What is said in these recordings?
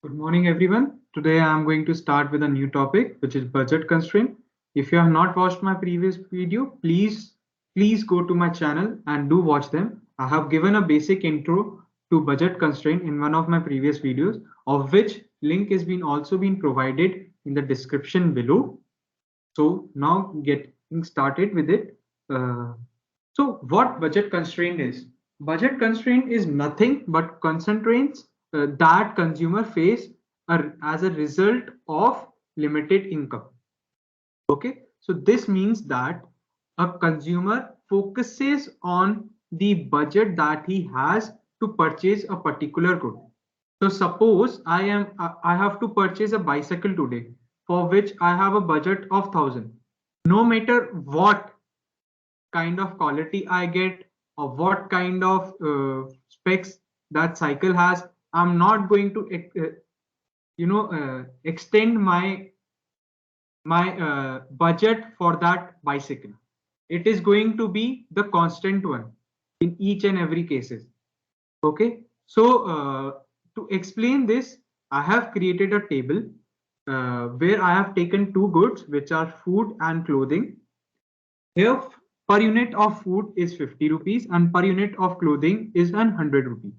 Good morning, everyone. Today I am going to start with a new topic, which is budget constraint. If you have not watched my previous video, please go to my channel and do watch them. I have given a basic intro to budget constraint in one of my previous videos, of which link has been also been provided in the description below. So now getting started with it. Uh, so what budget constraint is? Budget constraint is nothing but constraints that consumer face as a result of limited income. Okay, so this means that a consumer focuses on the budget that he has to purchase a particular good. So suppose I have to purchase a bicycle today for which I have a budget of 1,000. No matter what kind of quality I get or what kind of specs that cycle has, I'm not going to extend my budget for that bicycle. It is going to be the constant one in each and every cases. Okay, so to explain this, I have created a table where I have taken two goods, which are food and clothing. Here, per unit of food is 50 rupees and per unit of clothing is 100 rupees.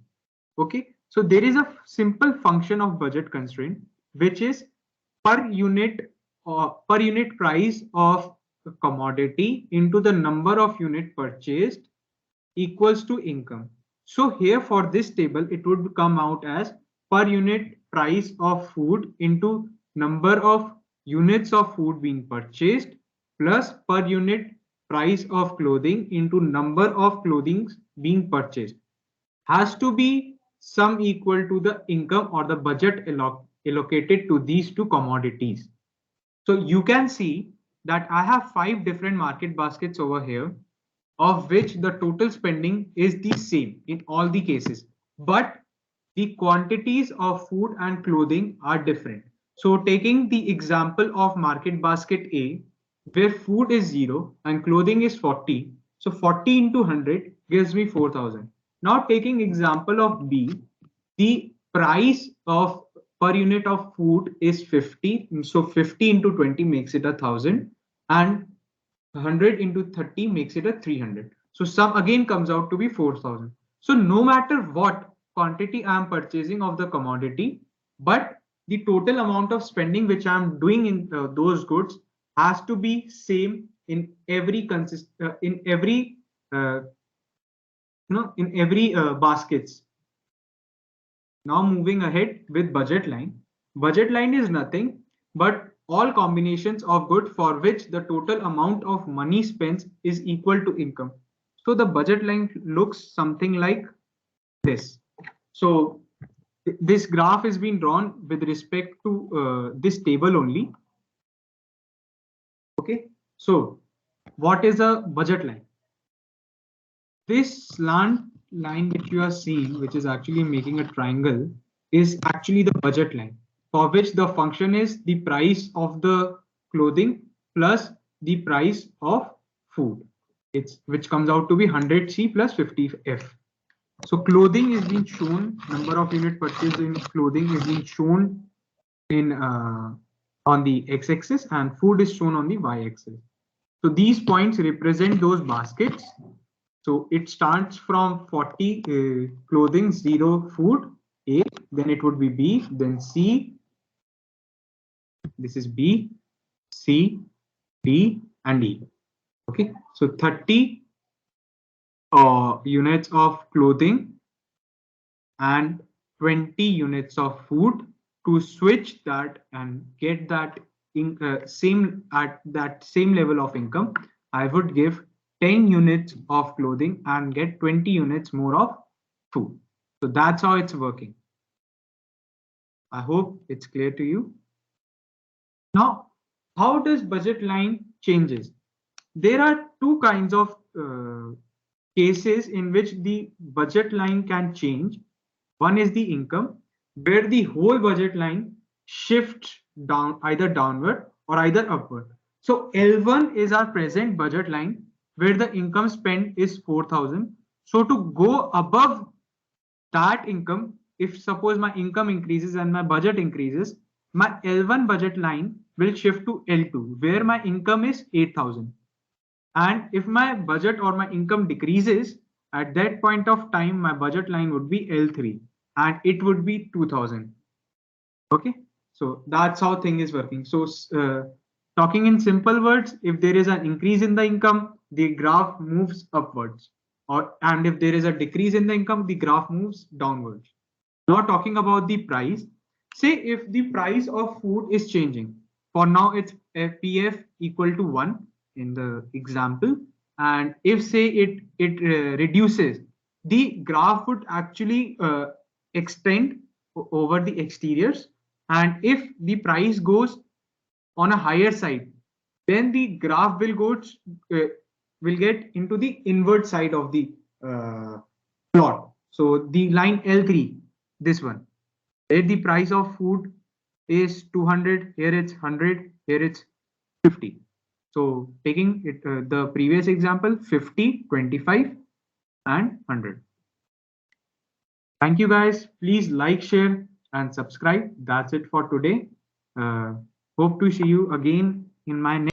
Okay, so there is a simple function of budget constraint, which is per unit price of a commodity into the number of unit purchased equals to income. So here for this table, it would come out as per unit price of food into number of units of food being purchased plus per unit price of clothing into number of clothing being purchased has to be sum equal to the income or the budget allocated to these two commodities. So you can see that I have 5 different market baskets over here, of which the total spending is the same in all the cases, but the quantities of food and clothing are different. So taking the example of market basket A, where food is 0 and clothing is 40, so 40 into 100 gives me 4,000. Now taking example of B, the price of per unit of food is 50, so 50 into 20 makes it 1,000 and 100 into 30 makes it 300. So sum again comes out to be 4,000. So no matter what quantity I am purchasing of the commodity, but the total amount of spending which I am doing in those goods has to be same in every uh, baskets. Now moving ahead with budget line. Budget line is nothing but all combinations of good for which the total amount of money spent is equal to income. So the budget line looks something like this. So this graph is being drawn with respect to this table only. Okay. So what is a budget line? This slant line which you are seeing, which is actually making a triangle, is actually the budget line, for which the function is the price of the clothing plus the price of food. It's which comes out to be 100C plus 50F. So clothing is being shown, number of unit purchased in clothing is being shown in on the x-axis and food is shown on the y-axis. So these points represent those baskets. So it starts from 40 clothing, 0 food, A, then it would be B, then C, this is B, C, D, and E. Okay, so 30 units of clothing and 20 units of food. To switch that and get that in same at that same level of income, I would give 10 units of clothing and get 20 units more of food. So that's how it's working. I hope it's clear to you. Now, how does budget line changes? There are two kinds of cases in which the budget line can change. One is the income, where the whole budget line shifts down either downward or either upward. So L1 is our present budget line where the income spent is 4,000. So to go above that income if suppose my income increases and my budget increases, my L1 budget line will shift to L2, where my income is 8,000. And if my budget or my income decreases, at that point of time, my budget line would be L3 and it would be 2000. Okay, so that's how thing is working. So talking in simple words, if there is an increase in the income, the graph moves upwards, and if there is a decrease in the income, the graph moves downwards. Now talking about the price, say if the price of food is changing, for now it's PF equal to 1 in the example, and if say it reduces, the graph would actually extend over the exteriors, and if the price goes on a higher side, then the graph will get into the inward side of the plot. So the line L3, this one, where the price of food is 200, here it's 100, here it's 50. So taking it the previous example, 50, 25, and 100. Thank you guys. Please like, share, and subscribe. That's it for today. Hope to see you again in my next